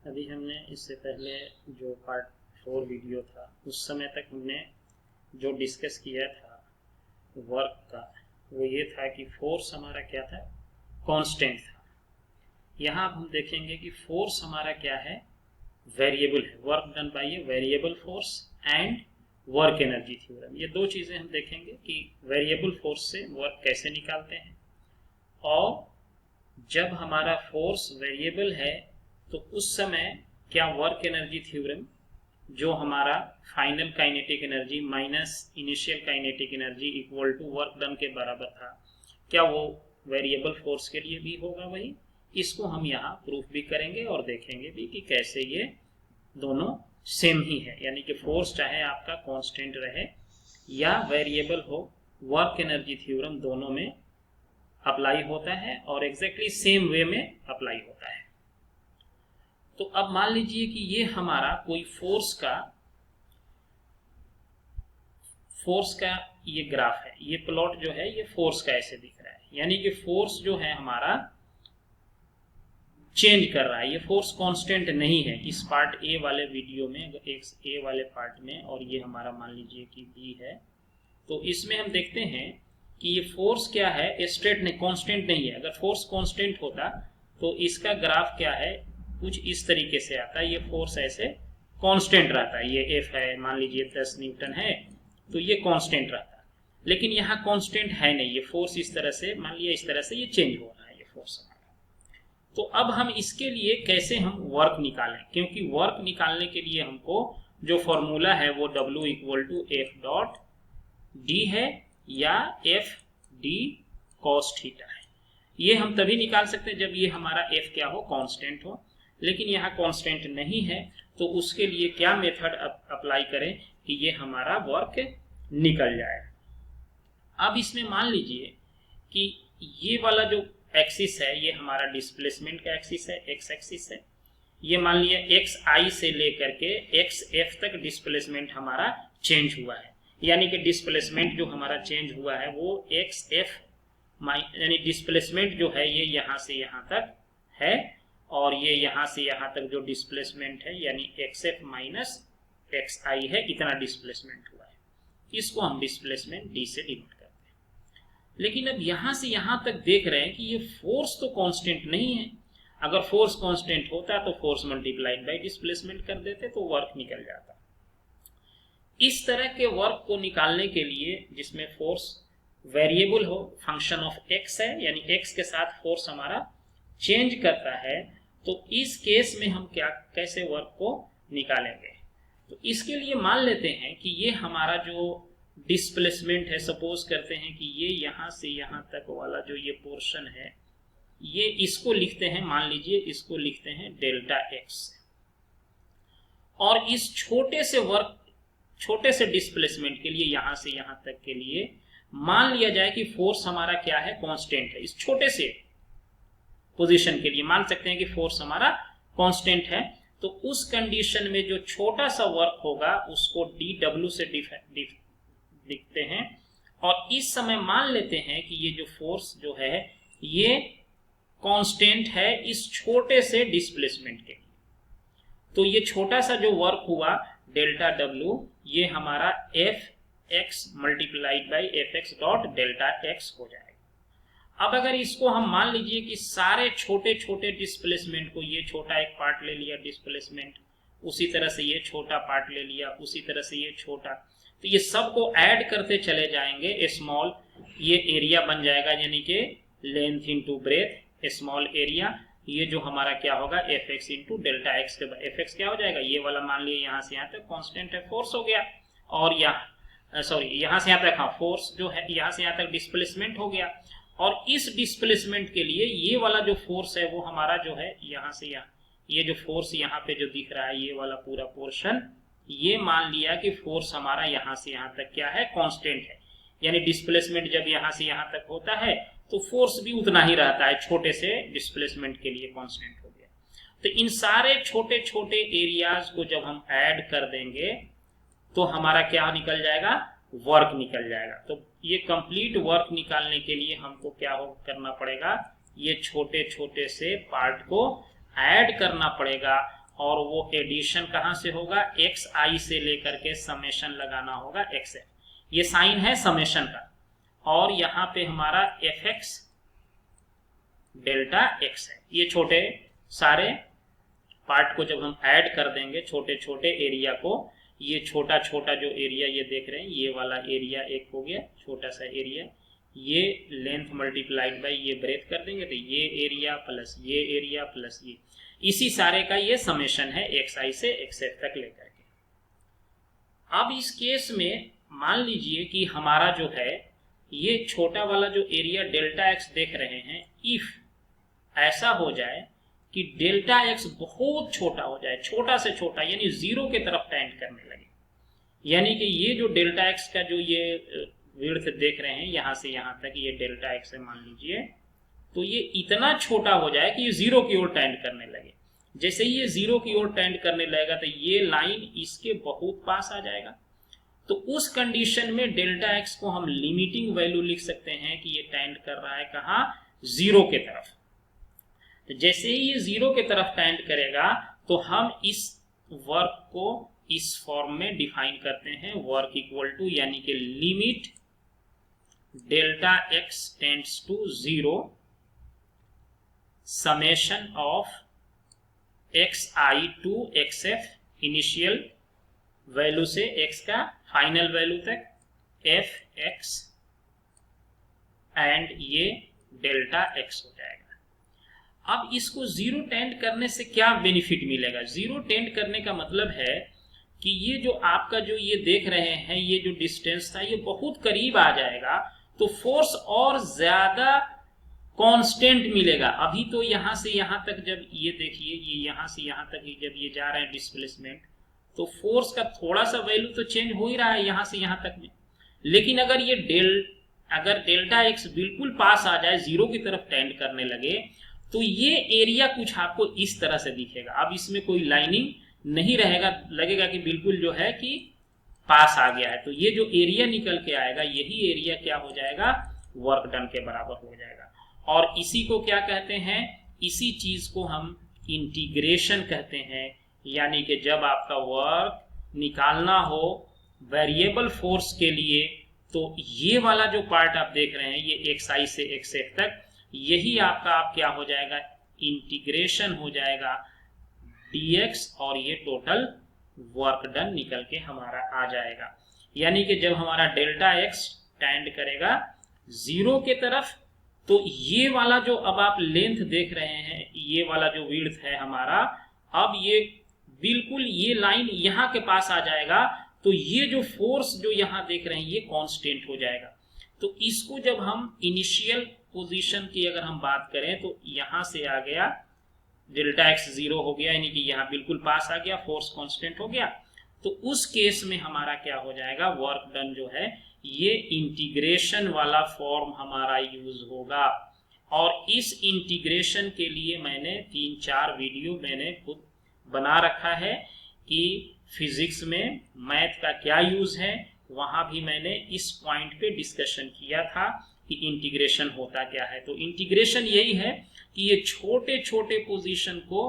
अभी हमने इससे पहले जो पार्ट 4 वीडियो था उस समय तक हमने जो डिस्कस किया था वर्क का, वो ये था कि फोर्स हमारा क्या था, कांस्टेंट था। यहाँ अब हम देखेंगे कि फोर्स हमारा क्या है, वेरिएबल है। Work done by a variable force and work energy theorem, ये दो चीजें हम देखेंगे कि वेरिएबल फोर्स से वर्क कैसे निकालते हैं, और जब हमारा फोर्स वेरिएबल है तो उस समय क्या वर्क एनर्जी थ्योरम, जो हमारा final kinetic energy minus initial kinetic energy equal to work done के बराबर था, क्या वो वेरिएबल फोर्स के लिए भी होगा वही। इसको हम यहाँ प्रूफ भी करेंगे और देखेंगे भी कि कैसे ये दोनों सेम ही है, यानी कि फोर्स चाहे आपका कांस्टेंट रहे या वेरिएबल हो, वर्क एनर्जी थ्योरम दोनों में अप्लाई होता है और एग्जैक्टली सेम वे में अप्लाई होता है। तो अब मान लीजिए कि ये हमारा कोई फोर्स का ये ग्राफ है, ये प्लॉट जो है ये फोर्स का ऐसे दिख रहा है, यानी कि फोर्स जो है हमारा चेंज कर रहा है, ये फोर्स कांस्टेंट नहीं है। इस पार्ट ए वाले वीडियो में, एक ए वाले पार्ट में, और ये हमारा मान लीजिए कि बी है, तो इसमें हम देखते हैं कि ये फोर्स क्या है, स्ट्रेट नहीं, कांस्टेंट नहीं है। अगर फोर्स कांस्टेंट होता तो इसका ग्राफ क्या है, कुछ इस तरीके से आता है, ये फोर्स ऐसे कांस्टेंट रहता है, ये एफ है, मान लीजिए 10 न्यूटन है, तो ये कांस्टेंट रहता है। लेकिन यहाँ कांस्टेंट है नहीं, ये फोर्स इस तरह से, मान लिया इस तरह से ये चेंज हो रहा है ये फोर्स हमारा। तो अब हम इसके लिए कैसे हम वर्क निकालें, क्योंकि वर्क निकालने के लिए हमको जो फॉर्मूला है वो W equal to F dot D है या एफ डी कॉस थीटा है। ये हम तभी निकाल सकते हैं जब ये हमारा एफ क्या हो, कांस्टेंट हो। लेकिन यहाँ कांस्टेंट नहीं है, तो उसके लिए क्या मेथड अप्लाई करें कि ये हमारा वर्क निकल जाए। अब इसमें मान लीजिए कि ये वाला जो एक्सिस है ये हमारा डिस्प्लेसमेंट का एक्सिस है, एक्स एक्सिस है। ये मान लिया एक्स आई से लेकर के एक्स एफ तक डिस्प्लेसमेंट हमारा चेंज हुआ है, यानी कि डिस्प्लेसमेंट जो हमारा चेंज हुआ है वो एक्स एफ, यानी डिस्प्लेसमेंट जो है ये यहाँ से यहाँ तक है, और ये यहाँ से यहाँ तक जो डिस्प्लेसमेंट है यानी एक्स एफ माइनस एक्स आई है, इतना डिस्प्लेसमेंट हुआ है। इसको हम डिस्प्लेसमेंट डी से डिनोट करते हैं। लेकिन अब यहाँ से यहाँ तक देख रहे हैं कि ये फोर्स तो कांस्टेंट नहीं है। अगर फोर्स कांस्टेंट होता तो फोर्स मल्टीप्लाइड बाय डिस्प्लेसमेंट कर देते तो वर्क निकल जाता। इस तरह के वर्क को निकालने के लिए जिसमें फोर्स वेरिएबल हो, फंक्शन ऑफ एक्स है, यानी एक्स के साथ फोर्स हमारा चेंज करता है, तो इस केस में हम कैसे वर्क को निकालेंगे। तो इसके लिए मान लेते हैं कि ये हमारा जो डिस्प्लेसमेंट है, सपोज करते हैं कि ये यहाँ से यहाँ तक वाला जो ये पोर्शन है, ये इसको लिखते हैं, मान लीजिए इसको लिखते हैं डेल्टा एक्स, और इस छोटे से डिस्प्लेसमेंट के लिए यहाँ से यहाँ तक के लिए मान लिया जाए कि फोर्स हमारा क्या है, कांस्टेंट है। इस छोटे से पोजीशन के लिए मान सकते हैं कि फोर्स हमारा कांस्टेंट है। तो उस कंडीशन में जो छोटा सा वर्क होगा उसको डी डब्ल्यू से लिखते हैं, और इस समय मान लेते हैं कि ये जो फोर्स जो है ये कांस्टेंट है इस छोटे से डिस्प्लेसमेंट के लिए। तो ये छोटा सा जो वर्क हुआ डेल्टा डब्ल्यू, ये हमारा F x multiplied by F x dot delta x हो जाएगा। अब अगर इसको हम मान लीजिए कि सारे छोटे छोटे डिस्प्लेसमेंट को, ये छोटा एक पार्ट ले लिया डिस्प्लेसमेंट, उसी तरह से ये छोटा पार्ट ले लिया, उसी तरह से ये छोटा, तो ये सबको ऐड करते चले जाएंगे, स्मॉल ये एरिया बन जाएगा, यानी कि length into breadth, small area. ये जो हमारा क्या होगा F x into delta x के, एफ एक्स क्या हो जाएगा, ये वाला मान लिया यहाँ से यहाँ तक कांस्टेंट है, फोर्स हो गया, और यहाँ सॉरी यहाँ से यहाँ तक, हाँ फोर्स जो है यहाँ से यहाँ तक डिस्प्लेसमेंट हो गया। और इस डिस्प्लेसमेंट के लिए ये वाला जो फोर्स है वो हमारा जो है यहाँ से यहाँ, ये जो फोर्स यहाँ पे जो दिख रहा है ये वाला पूरा पोर्शन, ये मान लिया कि फोर्स हमारा यहाँ से यहाँ तक क्या है, कांस्टेंट है। यानी डिस्प्लेसमेंट जब यहाँ से यहाँ तक होता है तो फोर्स भी उतना ही रहता है, छोटे से डिस्प्लेसमेंट के लिए कांस्टेंट हो गया। तो इन सारे छोटे छोटे एरियाज को जब हम ऐड कर देंगे तो हमारा क्या निकल जाएगा, वर्क निकल जाएगा। तो ये कंप्लीट वर्क निकालने के लिए हमको क्या करना पड़ेगा, ये छोटे छोटे से पार्ट को ऐड करना पड़ेगा, और वो एडिशन कहां से होगा, एक्स आई से लेकर के समेशन लगाना होगा एक्स एफ। ये साइन है समेशन का, और यहां पे हमारा एफ एक्स डेल्टा एक्स है। ये छोटे सारे पार्ट को जब हम ऐड कर देंगे, छोटे छोटे एरिया को, ये छोटा छोटा जो एरिया ये देख रहे हैं, ये वाला एरिया एक हो गया छोटा सा एरिया, ये लेंथ मल्टीप्लाइड बाय ये ब्रेथ कर देंगे तो ये एरिया प्लस ये एरिया प्लस ये, इसी सारे का ये समेशन है एक्स आई से एक्स एफ तक लेकर के। अब इस केस में मान लीजिए कि हमारा जो है ये छोटा वाला जो एरिया डेल्टा एक्स देख रहे हैं, इफ ऐसा हो जाए कि डेल्टा एक्स बहुत छोटा हो जाए, छोटा से छोटा, यानी जीरो के तरफ टेंड करने लगे, यानी कि ये जो डेल्टा एक्स का जो ये विड्थ देख रहे हैं यहां से यहां तक, ये डेल्टा एक्स है मान लीजिए, तो ये इतना छोटा हो जाए कि ये जीरो की ओर टेंड करने लगे। जैसे ही ये जीरो की ओर टेंड करने लगेगा तो ये लाइन इसके बहुत पास आ जाएगा। तो उस कंडीशन में डेल्टा एक्स को हम लिमिटिंग वैल्यू लिख सकते हैं कि ये टेंड कर रहा है कहां, जीरो के तरफ। तो जैसे ही ये जीरो के तरफ टेंड करेगा तो हम इस वर्क को इस फॉर्म में डिफाइन करते हैं, वर्क इक्वल टू, यानी कि limit delta x tends to zero summation of x i to x F initial value से एक्स का फाइनल वैल्यू तक, एफ एक्स एंड ये डेल्टा एक्स हो जाएगा। अब इसको जीरो टेंड करने से क्या बेनिफिट मिलेगा? जीरो टेंड करने का मतलब है कि ये जो आपका जो ये देख रहे हैं, ये जो डिस्टेंस था ये बहुत करीब आ जाएगा, तो फोर्स और ज्यादा कांस्टेंट मिलेगा। अभी तो यहां से यहां तक जब ये देखिए, ये यहां से यहां तक जब ये जा रहे हैं डिस्प्लेसमेंट, तो फोर्स का थोड़ा सा वैल्यू तो चेंज हो ही रहा है यहां से यहां तक में। लेकिन अगर ये डेल्टा एक्स बिल्कुल पास आ जाए, जीरो की तरफ टेंड करने लगे, तो ये एरिया कुछ आपको इस तरह से दिखेगा। अब इसमें कोई लाइनिंग नहीं रहेगा, लगेगा कि बिल्कुल जो है कि पास आ गया है। तो ये जो एरिया निकल के आएगा, यही एरिया क्या हो जाएगा, वर्क डन के बराबर हो जाएगा। और इसी को क्या कहते हैं, इसी चीज को हम इंटीग्रेशन कहते हैं। यानी कि जब आपका वर्क निकालना हो वेरिएबल फोर्स के लिए, तो ये वाला जो पार्ट आप देख रहे हैं, ये एक्स आई से एक्स एफ तक, यही आपका क्या हो जाएगा, इंटीग्रेशन हो जाएगा dx, और ये टोटल वर्क डन निकल के हमारा आ जाएगा। यानी कि जब हमारा डेल्टा एक्स टेंड करेगा जीरो के तरफ, तो ये वाला जो अब आप लेंथ देख रहे हैं, ये वाला जो विड्थ है हमारा, अब ये बिल्कुल ये लाइन यहां के पास आ जाएगा, तो ये जो फोर्स जो यहां देख रहे हैं ये कांस्टेंट हो जाएगा। तो इसको जब हम इनिशियल पोजीशन की अगर हम बात करें, तो यहां से आ गया डेल्टा एक्स जीरो हो गया, यानी कि यहाँ बिल्कुल पास आ गया, फोर्स कांस्टेंट हो गया। तो उस केस में हमारा क्या हो जाएगा, वर्क डन जो है ये इंटीग्रेशन वाला फॉर्म हमारा यूज होगा। और इस इंटीग्रेशन के लिए मैंने 3-4 वीडियो मैंने खुद बना रखा है कि फिजिक्स में मैथ का क्या यूज है, वहां भी मैंने इस पॉइंट पे डिस्कशन किया था कि इंटीग्रेशन होता क्या है। तो इंटीग्रेशन यही है कि ये छोटे छोटे पोजीशन को,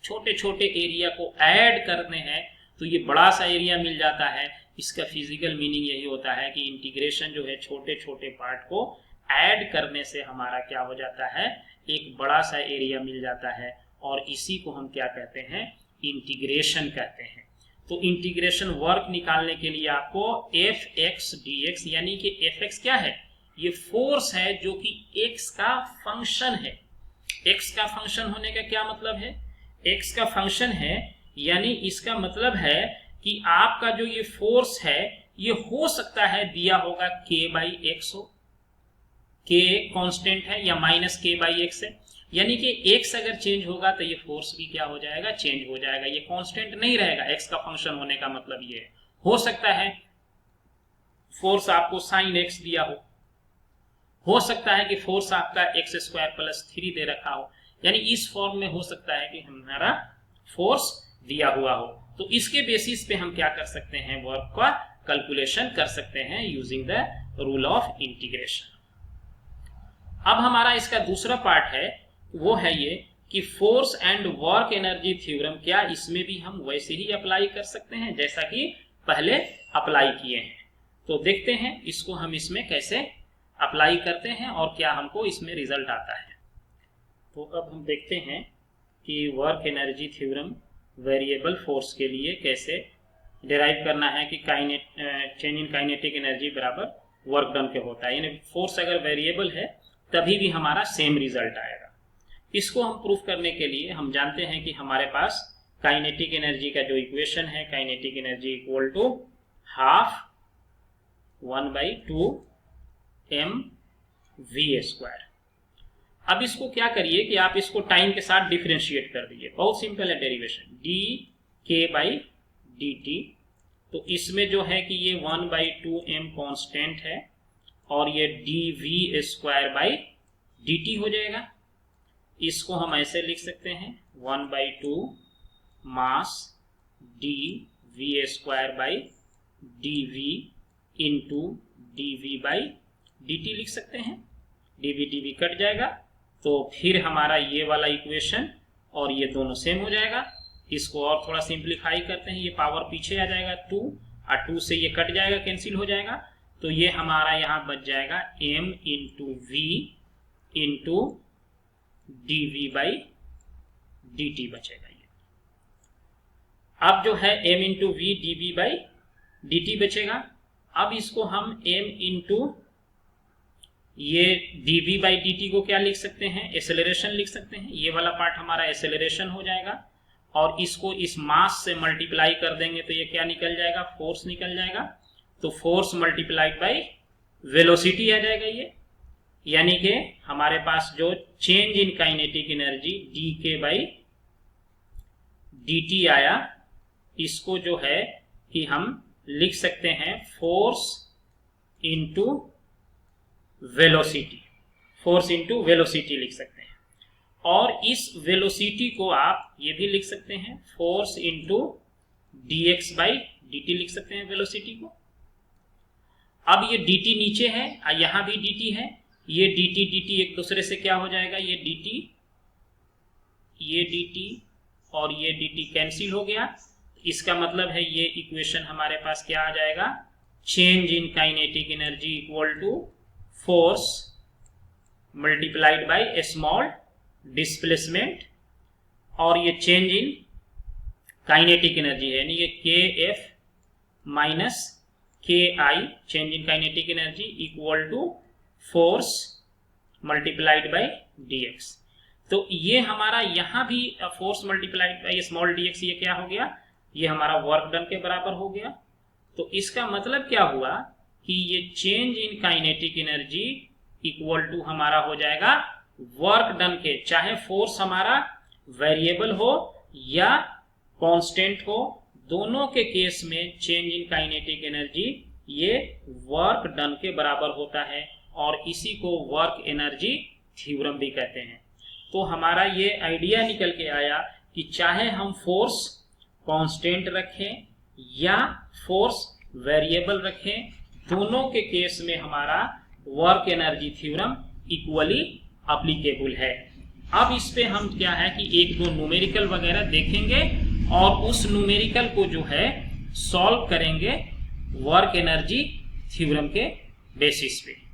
छोटे छोटे एरिया को ऐड करने हैं, तो ये बड़ा सा एरिया मिल जाता है। इसका फिजिकल मीनिंग यही होता है कि इंटीग्रेशन जो है छोटे छोटे पार्ट को ऐड करने से हमारा क्या हो जाता है, एक बड़ा सा एरिया मिल जाता है, और इसी को हम क्या कहते हैं, इंटीग्रेशन कहते हैं। तो इंटीग्रेशन वर्क निकालने के लिए आपको एफ एक्स डी एक्स, यानी कि एफ एक्स क्या है, ये फोर्स है जो कि एक्स का फंक्शन है। एक्स का फंक्शन होने का क्या मतलब है, एक्स का फंक्शन है यानी इसका मतलब है कि आपका जो ये फोर्स है ये हो सकता है दिया होगा k/x हो, k कांस्टेंट है, या -k/x है, यानी कि x अगर चेंज होगा तो ये फोर्स भी क्या हो जाएगा, चेंज हो जाएगा, ये कांस्टेंट नहीं रहेगा। x का फंक्शन होने का मतलब ये है। हो सकता है फोर्स आपको sin x दिया हो सकता है कि फोर्स आपका x² + 3 दे रखा हो, यानी इस फॉर्म में हो सकता है कि हमारा फोर्स दिया हुआ हो। तो इसके बेसिस पे हम क्या कर सकते हैं, वर्क का कैलकुलेशन कर सकते हैं using the rule of integration. अब हमारा इसका दूसरा पार्ट है, वो है ये कि force and work energy theorem क्या इसमें भी हम वैसे ही अप्लाई कर सकते हैं जैसा कि पहले अप्लाई किए हैं। तो देखते हैं इसको हम इसमें कैसे अप्लाई करते हैं और क्या हमको इसमें रिजल्ट आता है। तो अब हम देखते हैं कि work energy theorem variable force के लिए कैसे डिराइव करना है कि चेंज इन काइनेटिक एनर्जी बराबर वर्क डन के होता है। यानी फोर्स अगर वेरिएबल है तभी भी हमारा सेम रिजल्ट आएगा। इसको हम प्रूफ करने के लिए हम जानते हैं कि हमारे पास काइनेटिक एनर्जी का जो इक्वेशन है, kinetic energy equal to half 1/2 mv²। अब इसको क्या करिए कि आप इसको टाइम के साथ डिफरेंशिएट कर दीजिए। बहुत सिंपल है डेरिवेशन, dk/dt। तो इसमें जो है कि ये 1/2 m कांस्टेंट है और ये dv²/dt हो जाएगा। इसको हम ऐसे लिख सकते हैं 1/2 मास dv² इंटू dv/dt लिख सकते हैं। dv कट जाएगा तो फिर हमारा ये वाला इक्वेशन और ये दोनों सेम हो जाएगा। इसको और थोड़ा सिंप्लीफाई करते हैं, ये पावर पीछे आ जाएगा 2 और 2 से ये कट जाएगा, कैंसिल हो जाएगा। तो ये हमारा यहाँ बच जाएगा m into v into dv/dt बचेगा। ये अब जो है m इंटू v dv/dt बचेगा। अब इसको हम m इंटू ये dv/dt को क्या लिख सकते हैं, एक्सेलरेशन लिख सकते हैं। ये वाला पार्ट हमारा एक्सेलरेशन हो जाएगा और इसको इस मास से मल्टीप्लाई कर देंगे तो ये क्या निकल जाएगा, फोर्स निकल जाएगा। तो फोर्स मल्टीप्लाइड बाई वेलोसिटी आ जाएगा ये। यानी कि हमारे पास जो change in kinetic energy dk/dt आया, इसको जो है कि हम लिख सकते हैं force into velocity, force into velocity लिख सकते हैं। और इस वेलोसिटी को आप ये भी लिख सकते हैं फोर्स इंटू dx/dt लिख सकते हैं वेलोसिटी को। अब ये dt नीचे है, यहां भी dt है, ये dt एक दूसरे से क्या हो जाएगा, ये dt और ये dt कैंसिल हो गया। इसका मतलब है ये इक्वेशन हमारे पास क्या आ जाएगा, change in kinetic energy equal to force multiplied by small displacement. और ये चेंज इन काइनेटिक एनर्जी है, यानी ये kF minus ki change in kinetic energy equal to force multiplied by dx। तो ये हमारा यहाँ भी force multiplied by small dx ये क्या हो गया, ये हमारा वर्क डन के बराबर हो गया। तो इसका मतलब क्या हुआ कि ये change in kinetic energy equal to हमारा हो जाएगा वर्क डन के, चाहे फोर्स हमारा वेरिएबल हो या कांस्टेंट हो, दोनों के केस में चेंज इन काइनेटिक एनर्जी ये वर्क डन के बराबर होता है और इसी को वर्क एनर्जी थ्योरम भी कहते हैं। तो हमारा ये आइडिया निकल के आया कि चाहे हम फोर्स कांस्टेंट रखें या फोर्स वेरिएबल रखें, दोनों के केस में हमारा work energy theorem equally applicable है। अब इस पे हम क्या है कि एक दो न्यूमेरिकल वगैरह देखेंगे और उस न्यूमेरिकल को जो है सॉल्व करेंगे वर्क एनर्जी थ्योरम के बेसिस पे।